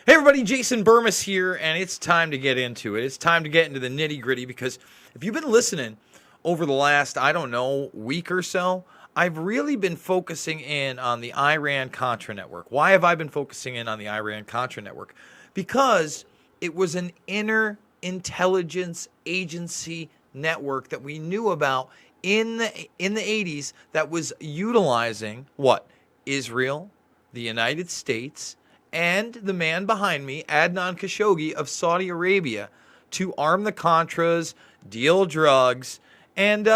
Hey everybody, Jason Burmis here, and it's time to get into it. It's time to get into the nitty-gritty, because if you've been listening over the last, week or so, I've really been focusing in on the Iran-Contra network. Why have I been focusing in on the Iran-Contra network? Because it was an intelligence agency network that we knew about in the 80s that was utilizing what? Israel, the United States, and the man behind me, Adnan Khashoggi of Saudi Arabia, to arm the Contras, deal drugs, and,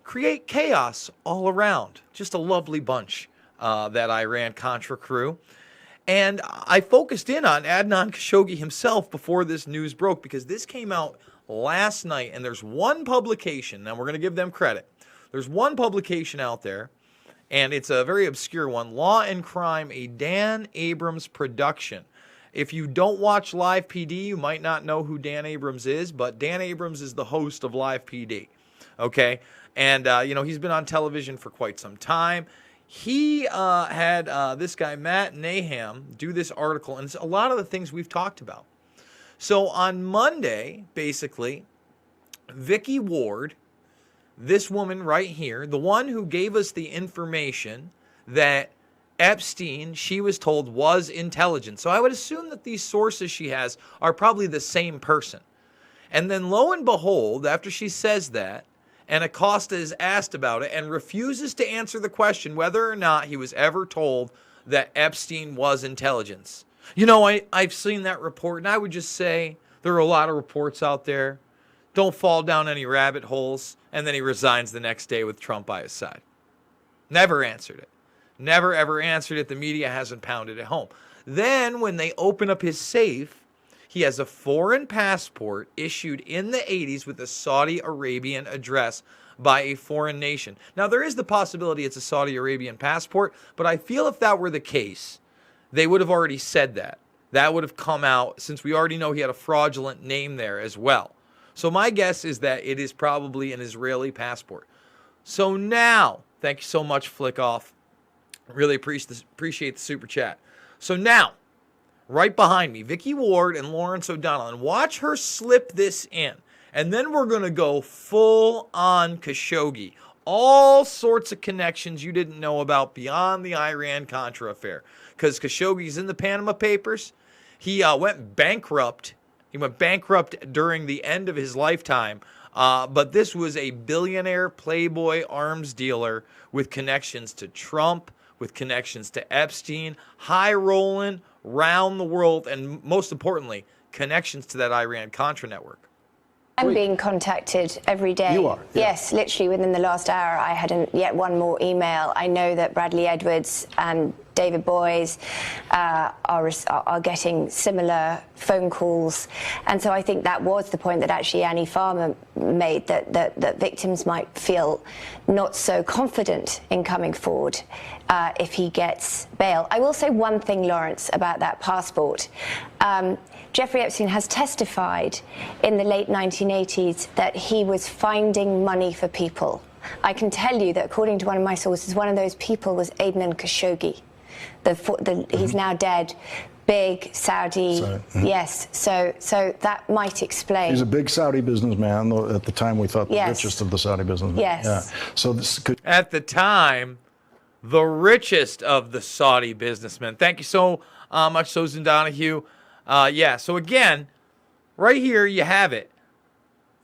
create chaos all around. Just a lovely bunch, that Iran-Contra crew. And I focused in on Adnan Khashoggi himself before this news broke, because this came out last night, and there's one publication, and we're going to give them credit. There's one publication out there, and it's a very obscure one, Law and Crime, a Dan Abrams production. If you don't watch Live PD, you might not know who Dan Abrams is, but Dan Abrams is the host of Live PD, okay? And, he's been on television for quite some time. He had this guy, Matt Naham, do this article, and it's a lot of the things we've talked about. So on Monday, basically, Vicky Ward, this woman right here, the one who gave us the information that Epstein, she was told, was intelligent. So I would assume that these sources she has are probably the same person. And then lo and behold, after she says that, and Acosta is asked about it and refuses to answer the question whether or not he was ever told that Epstein was intelligence. I've seen that report, and I would just say there are a lot of reports out there. Don't fall down any rabbit holes. And then he resigns the next day with Trump by his side. Never answered it. Never, ever answered it. The media hasn't pounded it home. Then when they open up his safe, he has a foreign passport issued in the 80s with a Saudi Arabian address by a foreign nation. Now, there is the possibility it's a Saudi Arabian passport, but I feel if that were the case, they would have already said that. That would have come out, since we already know he had a fraudulent name there as well. So my guess is that it is probably an Israeli passport. So now, thank you so much, Flickoff. Really appreciate the super chat. So now, right behind me, Vicky Ward and Lawrence O'Donnell. And watch her slip this in. And then we're going to go full on Khashoggi. All sorts of connections you didn't know about beyond the Iran-Contra affair. Because Khashoggi's in the Panama Papers. He went bankrupt. He went bankrupt during the end of his lifetime. But this was a billionaire Playboy arms dealer with connections to Trump, with connections to Epstein, high-rolling round the world, and most importantly, connections to that Iran-Contra network. I'm being contacted every day. You are? Yeah. Yes, literally within the last hour, I had yet one more email. I know that Bradley Edwards and David Boys are getting similar phone calls. And so I think that was the point that actually Annie Farmer made, that victims might feel not so confident in coming forward if he gets bail. I will say one thing, Lawrence, about that passport. Jeffrey Epstein has testified in the late 1980s that he was finding money for people. I can tell you that according to one of my sources, one of those people was Adnan Khashoggi. He's now dead. Big Saudi. Yes. So that might explain. He's a big Saudi businessman. Though at the time, we thought the Yes. richest of the Saudi businessmen. Yes. Yeah. So this could. At the time, the richest of the Saudi businessmen. Thank you so much, Susan Donahue. So again, right here you have it.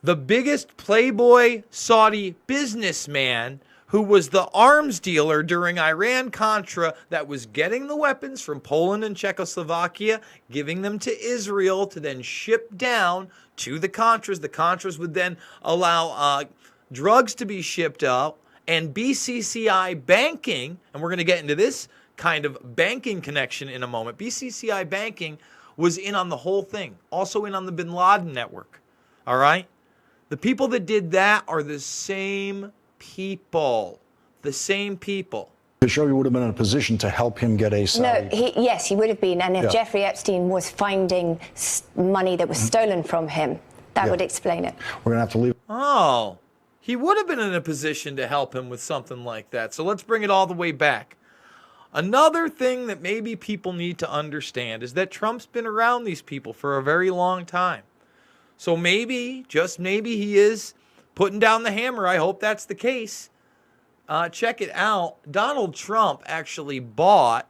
The biggest Playboy Saudi businessman who was the arms dealer during Iran-Contra that was getting the weapons from Poland and Czechoslovakia, giving them to Israel to then ship down to the Contras. The Contras would then allow drugs to be shipped out, and BCCI banking, and we're going to get into this kind of banking connection in a moment. BCCI banking was in on the whole thing, also in on the Bin Laden network, all right? The people that did that are the same people. The same people. Khashoggi would have been in a position to help him get a Saudi. No, yes, he would have been. And if Jeffrey Epstein was finding money that was stolen from him, that would explain it. We're going to have to leave. Oh, he would have been in a position to help him with something like that. So let's bring it all the way back. Another thing that maybe people need to understand is that Trump's been around these people for a very long time. So maybe, just maybe, he is putting down the hammer. I hope that's the case. Check it out. Donald Trump actually bought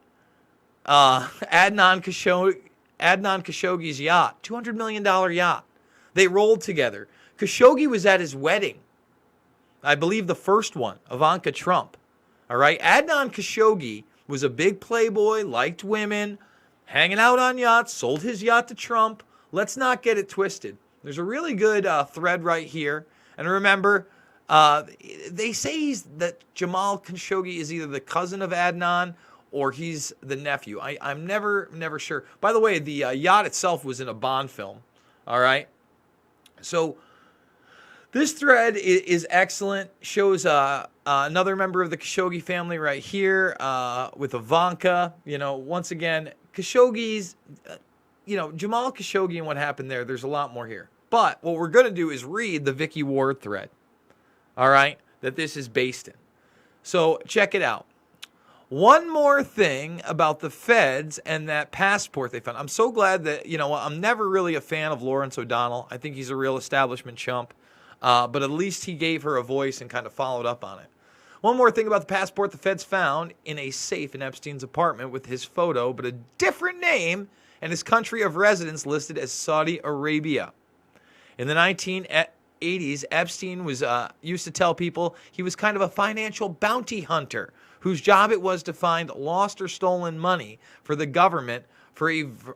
Adnan Khashoggi's yacht, $200 million yacht. They rolled together. Khashoggi was at his wedding. I believe the first one, Ivanka Trump. All right. Adnan Khashoggi was a big playboy, liked women, hanging out on yachts, sold his yacht to Trump. Let's not get it twisted. There's a really good thread right here. And remember, they say that Jamal Khashoggi is either the cousin of Adnan or he's the nephew. I'm never sure. By the way, the yacht itself was in a Bond film. All right. So this thread is excellent. Shows another member of the Khashoggi family right here with Ivanka. You know, once again, Khashoggi's, Jamal Khashoggi and what happened there. There's a lot more here. But what we're going to do is read the Vicky Ward thread. All right, that this is based in. So check it out. One more thing about the feds and that passport they found. I'm so glad that, I'm never really a fan of Lawrence O'Donnell. I think he's a real establishment chump. But at least he gave her a voice and kind of followed up on it. One more thing about the passport the feds found in a safe in Epstein's apartment with his photo, but a different name and his country of residence listed as Saudi Arabia. In the 1980s, Epstein was used to tell people he was kind of a financial bounty hunter whose job it was to find lost or stolen money for the government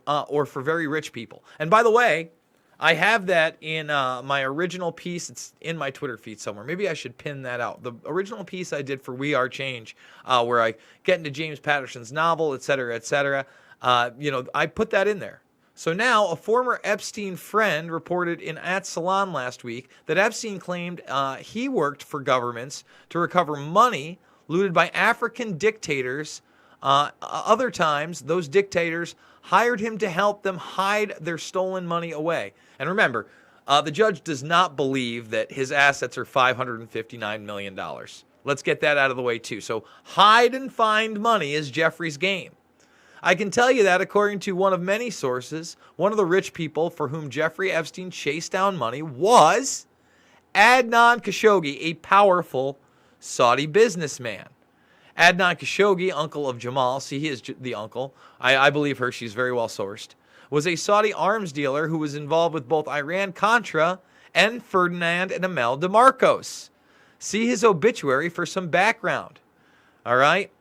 or for very rich people. And by the way, I have that in my original piece. It's in my Twitter feed somewhere. Maybe I should pin that out. The original piece I did for We Are Change, where I get into James Patterson's novel, et cetera, et cetera. I put that in there. So now a former Epstein friend reported in @Salon last week that Epstein claimed he worked for governments to recover money looted by African dictators. Other times, those dictators hired him to help them hide their stolen money away. And remember, the judge does not believe that his assets are $559 million. Let's get that out of the way too. So hide and find money is Jeffrey's game. I can tell you that according to one of many sources, one of the rich people for whom Jeffrey Epstein chased down money was Adnan Khashoggi, a powerful Saudi businessman. Adnan Khashoggi, uncle of Jamal, see, he is the uncle. I believe her. She's very well sourced. Was a Saudi arms dealer who was involved with both Iran-Contra and Ferdinand and Amel de Marcos. See his obituary for some background. All right.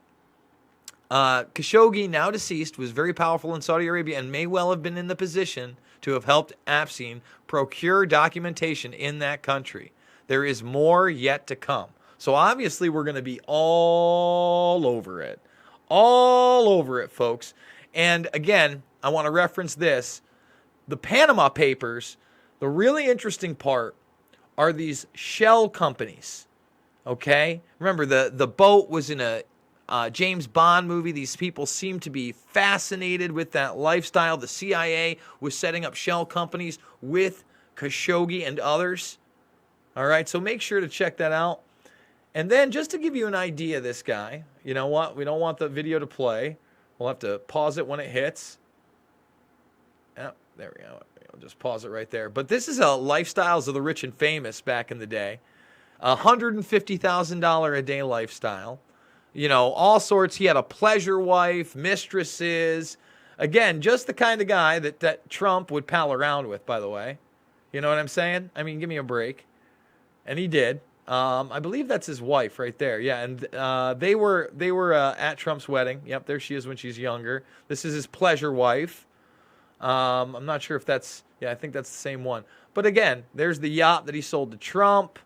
Khashoggi, now deceased, was very powerful in Saudi Arabia and may well have been in the position to have helped Epstein procure documentation in that country. There is more yet to come. So obviously we're going to be all over it. All over it, folks. And again, I want to reference this. The Panama Papers, the really interesting part are these shell companies. Okay? Remember, the boat was in a James Bond movie. These people seem to be fascinated with that lifestyle. The CIA was setting up shell companies with Khashoggi and others. All right, so make sure to check that out. And then just to give you an idea of this guy, you know what? We don't want the video to play. We'll have to pause it when it hits. Oh, there we go. I'll just pause it right there. But this is a Lifestyles of the Rich and Famous back in the day. $150,000 a day lifestyle. All sorts. He had a pleasure wife, mistresses. Again, just the kind of guy that Trump would pal around with, by the way. You know what I'm saying? I mean, give me a break. And he did. I believe that's his wife right there. Yeah, and they were at Trump's wedding. Yep, there she is when she's younger. This is his pleasure wife. I'm not sure if that's... Yeah, I think that's the same one. But again, there's the yacht that he sold to Trump.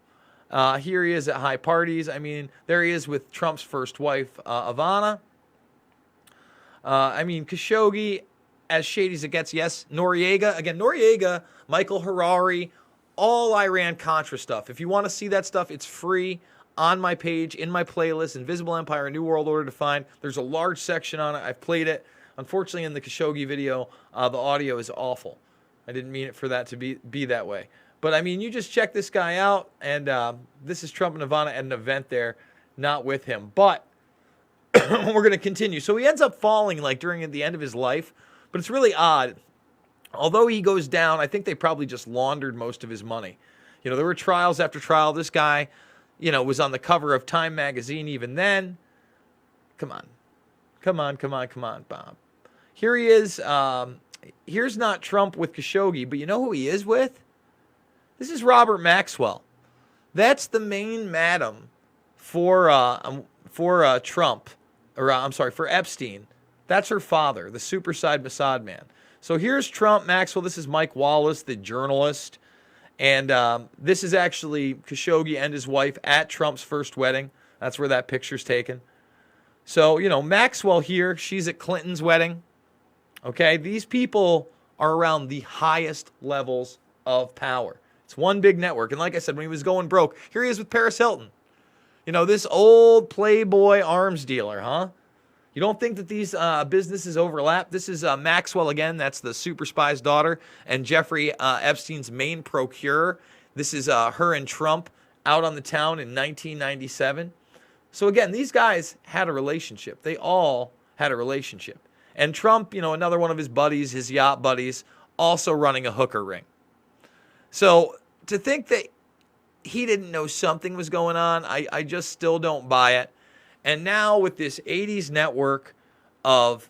Here he is at high parties. I mean, there he is with Trump's first wife, Ivana. Khashoggi, as shady as it gets, yes. Noriega. Again, Noriega, Michael Harari, all Iran-Contra stuff. If you want to see that stuff, it's free on my page, in my playlist, Invisible Empire, New World Order Defined. There's a large section on it. I've played it. Unfortunately, in the Khashoggi video, the audio is awful. I didn't mean it for that to be that way. But, I mean, you just check this guy out, and this is Trump and Ivana at an event there, not with him. But we're going to continue. So he ends up falling like during the end of his life, but it's really odd. Although he goes down, I think they probably just laundered most of his money. There were trials after trial. This guy, was on the cover of Time magazine even then. Come on, Bob. Here he is. Here's not Trump with Khashoggi, but you know who he is with? This is Robert Maxwell. That's the main madam for Trump, for Epstein. That's her father, the superside Mossad man. So here's Trump, Maxwell. This is Mike Wallace, the journalist. And this is actually Khashoggi and his wife at Trump's first wedding. That's where that picture's taken. So, Maxwell here, she's at Clinton's wedding. Okay, these people are around the highest levels of power. It's one big network. And like I said, when he was going broke, here he is with Paris Hilton. This old Playboy arms dealer, huh? You don't think that these businesses overlap? This is Maxwell again. That's the super spy's daughter and Jeffrey Epstein's main procurer. This is her and Trump out on the town in 1997. So again, these guys had a relationship. They all had a relationship. And Trump, another one of his buddies, his yacht buddies, also running a hooker ring. So to think that he didn't know something was going on, I just still don't buy it. And now with this 80s network of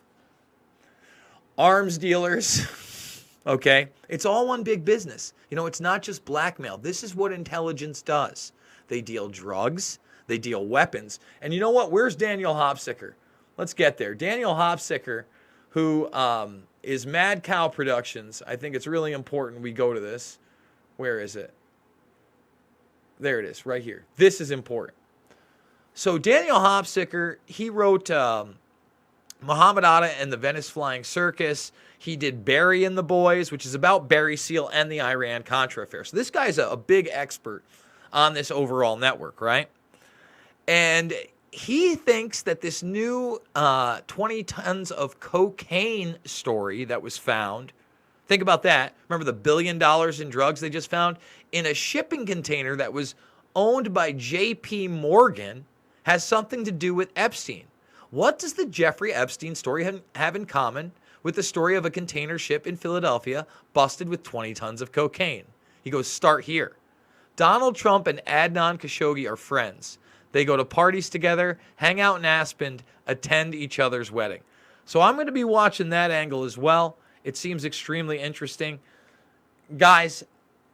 arms dealers, okay, it's all one big business. It's not just blackmail. This is what intelligence does. They deal drugs. They deal weapons. And you know what? Where's Daniel Hopsicker? Let's get there. Daniel Hopsicker, who is Mad Cow Productions. I think it's really important we go to this. Where is it? There it is, right here. This is important. So Daniel Hopsicker, he wrote Muhammad Atta and the Venice Flying Circus. He did Barry and the Boys, which is about Barry Seal and the Iran-Contra affair. So this guy's a big expert on this overall network, right? And he thinks that this new 20 tons of cocaine story that was found, think about that. Remember the $1 billion in drugs they just found? In a shipping container that was owned by J.P. Morgan has something to do with Epstein. What does the Jeffrey Epstein story have in common with the story of a container ship in Philadelphia busted with 20 tons of cocaine? He goes, start here. Donald Trump and Adnan Khashoggi are friends. They go to parties together, hang out in Aspen, attend each other's wedding. So I'm going to be watching that angle as well. It seems extremely interesting. Guys,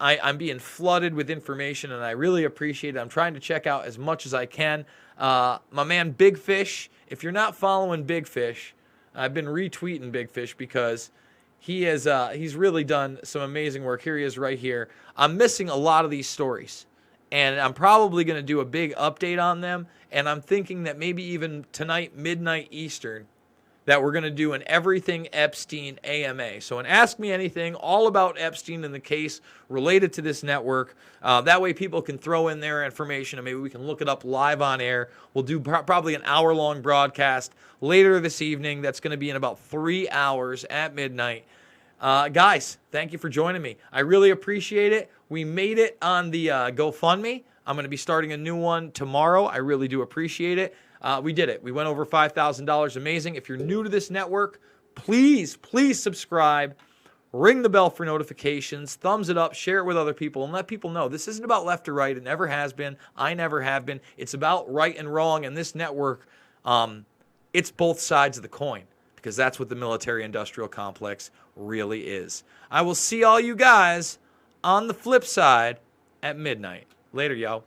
I'm being flooded with information, and I really appreciate it. I'm trying to check out as much as I can. My man Big Fish, if you're not following Big Fish, I've been retweeting Big Fish because he's really done some amazing work. Here he is right here. I'm missing a lot of these stories, and I'm probably going to do a big update on them, and I'm thinking that maybe even tonight, midnight Eastern, that we're going to do an Everything Epstein AMA. So an Ask Me Anything, all about Epstein and the case related to this network. That way people can throw in their information and maybe we can look it up live on air. We'll do probably an hour-long broadcast later this evening. That's going to be in about 3 hours at midnight. Guys, thank you for joining me. I really appreciate it. We made it on the GoFundMe. I'm going to be starting a new one tomorrow. I really do appreciate it. We did it. We went over $5,000. Amazing. If you're new to this network, please subscribe. Ring the bell for notifications. Thumbs it up. Share it with other people. And let people know this isn't about left or right. It never has been. I never have been. It's about right and wrong. And this network, it's both sides of the coin. Because that's what the military-industrial complex really is. I will see all you guys on the flip side at midnight. Later, y'all.